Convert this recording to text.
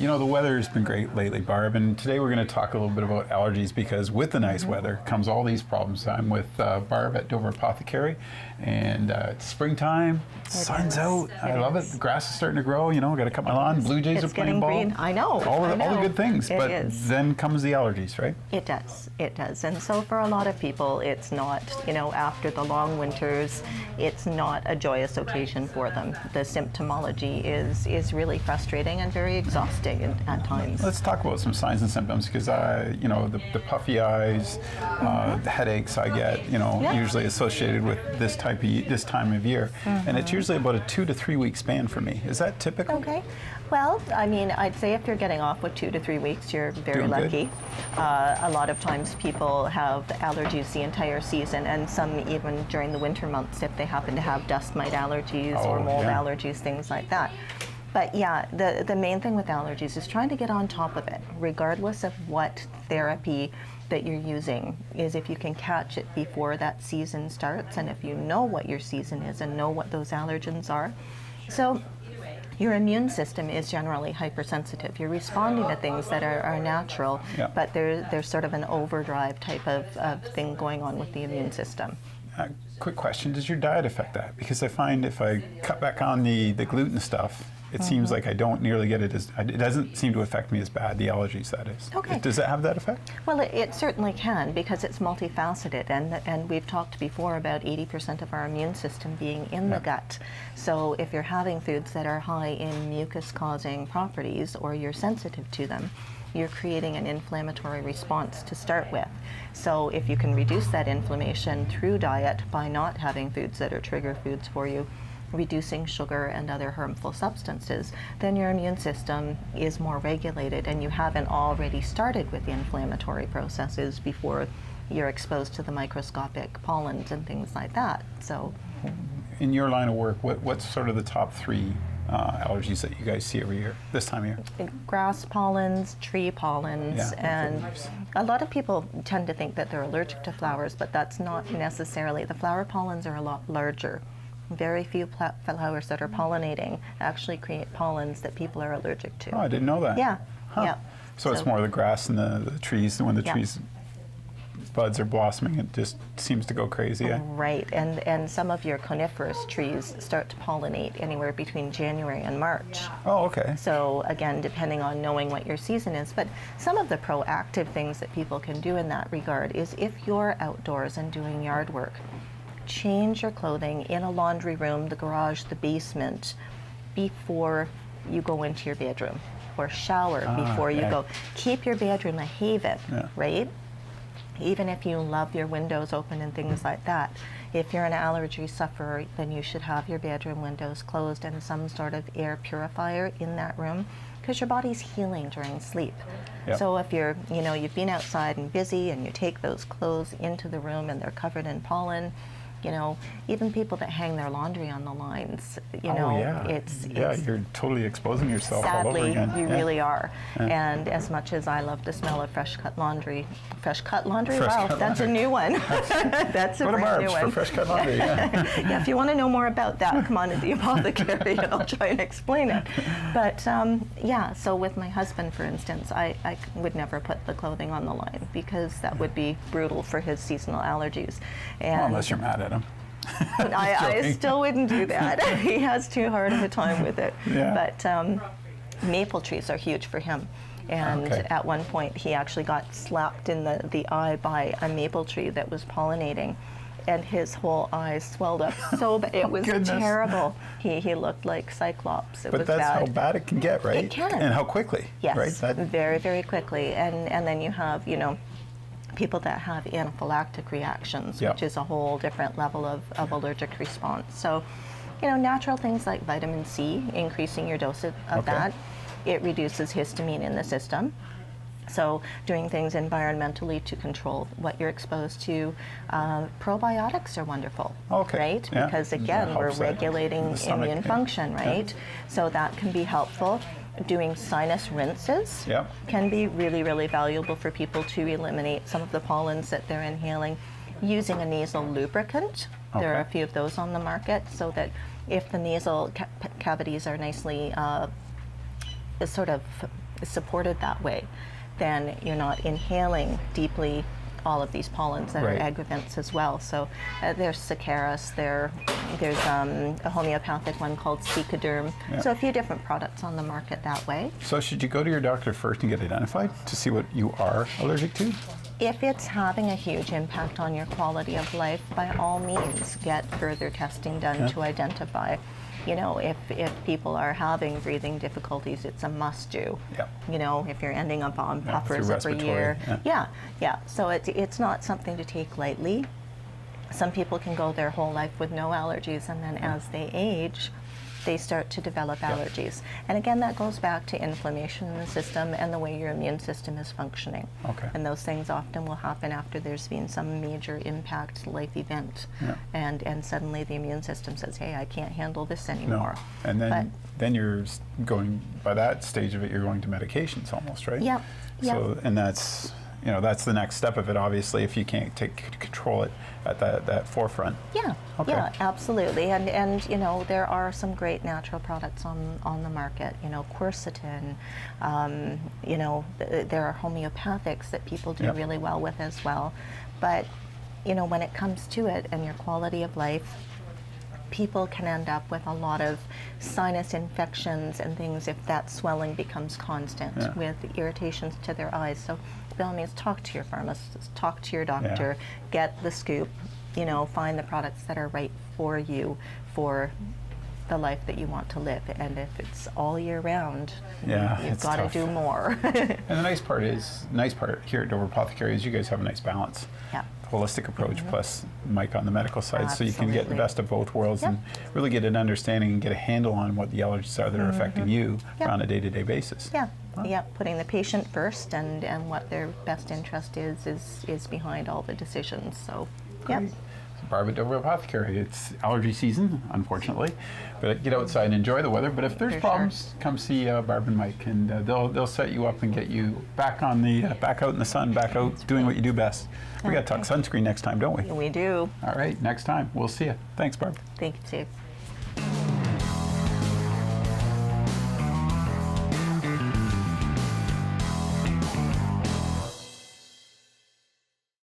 You know, the weather has been great lately, Barb, and today we're going to talk a little bit about allergies because with the nice weather comes all these problems. I'm with Barb at Dover Apothecary, and it's springtime, sun's out, I love it, the grass is starting to grow, you know, got to cut my lawn, blue jays are playing ball. Green. I know. All the good things, but then comes the allergies, right? It does. And so for a lot of people, it's not, you know, after the long winters, it's not a joyous occasion for them. The symptomology is really frustrating and very exhausting at times. Let's talk about some signs and symptoms because you know, the puffy eyes, the headaches I get, you know, usually associated with this time of year, and it's usually about a 2 to 3 week span for me. Is that typical? Okay. Well, I mean, I'd say if you're getting off with 2 to 3 weeks, you're very lucky. A lot of times people have allergies the entire season, and some even during the winter months if they happen to have dust mite allergies or mold allergies, things like that. But yeah, the main thing with allergies is trying to get on top of it, regardless of what therapy that you're using, is if you can catch it before that season starts, and if you know what your season is and know what those allergens are. So your immune system is generally hypersensitive. You're responding to things that are natural, but there's sort of an overdrive type of thing going on with the immune system. Quick question, does your diet affect that? Because I find if I cut back on the gluten stuff, it seems like I don't nearly get it it doesn't seem to affect me as bad, the allergies that is. Okay. Does that have that effect? Well, it certainly can because it's multifaceted, and we've talked before about 80% of our immune system being in the gut. So if you're having foods that are high in mucus-causing properties or you're sensitive to them, you're creating an inflammatory response to start with. So if you can reduce that inflammation through diet by not having foods that are trigger foods for you, reducing sugar and other harmful substances, then your immune system is more regulated and you haven't already started with the inflammatory processes before you're exposed to the microscopic pollens and things like that. So, in your line of work, what's sort of the top 3 allergies that you guys see every year, this time of year? Grass pollens, tree pollens, and a lot of people tend to think that they're allergic to flowers, but that's not necessarily. The flower pollens are a lot larger. Very few flowers that are pollinating actually create pollens that people are allergic to. Oh, I didn't know that. Yeah. Huh. Yeah. So it's more the grass and the trees, when the trees buds are blossoming, it just seems to go crazy. Right, and some of your coniferous trees start to pollinate anywhere between January and March. Oh, okay. So again, depending on knowing what your season is, but some of the proactive things that people can do in that regard is if you're outdoors and doing yard work, change your clothing in a laundry room, the garage, the basement, before you go into your bedroom, or shower before you go. Keep your bedroom a haven, right? Even if you love your windows open and things like that, if you're an allergy sufferer, then you should have your bedroom windows closed and some sort of air purifier in that room, because your body's healing during sleep. So if you're, you know, you've been outside and busy and you take those clothes into the room and they're covered in pollen, you know, even people that hang their laundry on the lines, you know, it's you're totally exposing yourself sadly, all over again. You really are. And as much as I love the smell of fresh cut laundry, wow, that's a new one. That's a brand new one. For fresh cut laundry, if you want to know more about that, come on to the Apothecary and I'll try and explain it. But so with my husband, for instance, I would never put the clothing on the line because that would be brutal for his seasonal allergies. And well, unless you're mad at him. I still wouldn't do that. He has too hard of a time with it. But maple trees are huge for him. And at one point he actually got slapped in the eye by a maple tree that was pollinating. And his whole eyes swelled up so bad. It was terrible. He looked like Cyclops. It was that's bad. how bad it can get, right? It can. And how quickly, yes, right? Very, very quickly. And then you have, you know, people that have anaphylactic reactions, which is a whole different level of allergic response. So, you know, natural things like vitamin C, increasing your dose of that, it reduces histamine in the system. So doing things environmentally to control what you're exposed to. Probiotics are wonderful, right? Because again, we're regulating immune function, right? So that can be helpful. Doing sinus rinses can be really, really valuable for people to eliminate some of the pollens that they're inhaling. Using a nasal lubricant, there are a few of those on the market, so that if the nasal cavities are nicely sort of supported that way, then you're not inhaling deeply all of these pollens that Right. are aggravants as well. So there's Saccharus, there's a homeopathic one called Cicaderm. Yeah. So a few different products on the market that way. So should you go to your doctor first and get identified to see what you are allergic to? If it's having a huge impact on your quality of life, by all means, get further testing done Yeah. to identify. You know, if people are having breathing difficulties, it's a must-do. Yeah. You know, if you're ending up on Yeah, puffers through every respiratory, year. yeah. Yeah. So it's not something to take lightly. Some people can go their whole life with no allergies, and then as they age, they start to develop allergies. And again, that goes back to inflammation in the system and the way your immune system is functioning. Okay. And those things often will happen after there's been some major impact life event. Yeah. And suddenly the immune system says, hey, I can't handle this No. anymore. And then But- then you're going, by that stage of it, you're going to medications almost, right? Yep, yep. So, and that's, you know, that's the next step of it, obviously, if you can't control it at that forefront. Yeah, Okay. yeah, absolutely. And you know, there are some great natural products on the market. You know, quercetin. You know, there are homeopathics that people do Yep. really well with as well. But you know, when it comes to it and your quality of life, people can end up with a lot of sinus infections and things if that swelling becomes constant, Yeah. with irritations to their eyes. So by all means, talk to your pharmacist, talk to your doctor, get the scoop, you know, find the products that are right for you for the life that you want to live. And if it's all year round, Yeah, you've it's got to tough. do more. And the nice part here at Dover Apothecary is you guys have a nice balance. Yeah. Holistic approach plus Mike on the medical side, so you can get the Absolutely. best of both worlds Yep. and really get an understanding and get a handle on what the allergies are that are affecting you Yep. on a day-to-day basis. Yeah, yeah, putting the patient first and what their best interest is behind all the decisions. So, yeah. Great. So Barb at Dover Apothecary. It's allergy season, unfortunately, but get outside and enjoy the weather. But if there's For problems, come see Barb and Mike, and they'll set you up and get you back on the back out in the sun, back out doing what you do best. We got to talk sunscreen next time, don't we? We do. All right, next time we'll see you. Thanks, Barb. Thank you, Steve.